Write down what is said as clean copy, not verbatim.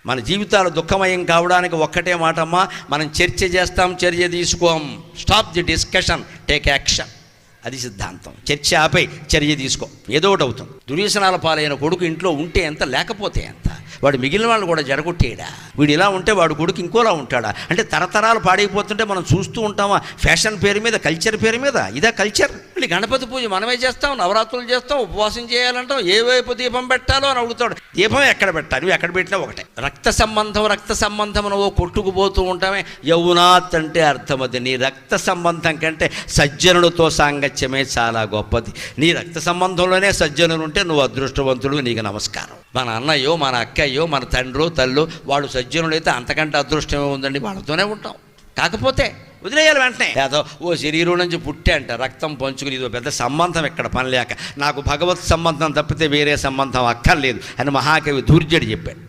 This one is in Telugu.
మన జీవితాలు దుఃఖమయం కావడానికి ఒక్కటే మాటమ్మా, మనం చర్చ చేస్తాం, చర్య తీసుకోం. Stop the discussion, take action. అది సిద్ధాంతం. చర్చ ఆపై చర్య తీసుకో, ఏదో ఒకటి అవుతుంది. దుర్వ్యసనాల పాలైన కొడుకు ఇంట్లో ఉంటే ఎంత, లేకపోతే ఎంత? వాడు మిగిలిన వాళ్ళు కూడా జడగొట్టేయడా? వీడు ఇలా ఉంటే వాడు కొడుకు ఇంకోలా ఉంటాడా? అంటే తరతరాలు పాడైపోతుంటే మనం చూస్తూ ఉంటామా? ఫ్యాషన్ పేరు మీద, కల్చర్ పేరు మీద. ఇదా కల్చర్? మళ్ళీ గణపతి పూజ మనమే చేస్తాం, నవరాత్రులు చేస్తాం, ఉపవాసం చేయాలంటాం, ఏ వైపు దీపం పెట్టాలో అని అడుగుతాడు. దీపం ఎక్కడ పెట్టాలి? నువ్వు ఎక్కడ పెట్టినా ఒకటే. రక్త సంబంధం నువ్వు కొట్టుకుపోతూ ఉంటామే. యౌనాత్ అంటే అర్థం అది. నీ రక్త సంబంధం కంటే సజ్జనులతో సాంగత్యమే చాలా గొప్పది. నీ రక్త సంబంధంలోనే సజ్జనులు ఉంటే నువ్వు అదృష్టవంతుడు, నీకు నమస్కారం. మన అన్నయ్యో, మన అక్కయ్యో, మన తండ్రో తల్లో వాడు సజ్జనులైతే అంతకంటే అదృష్టమే ఉందండి, వాళ్ళతోనే ఉంటాం. కాకపోతే వదిలేయాలి వెంటనే. ఏదో ఓ శరీరం నుంచి పుట్టే అంట, రక్తం పంచుకుని ఇదో పెద్ద సంబంధం ఎక్కడ పని లేక, నాకు భగవత్ సంబంధం తప్పితే వేరే సంబంధం అక్కర్లేదు అని మహాకవి ధూర్జడి చెప్పాడు.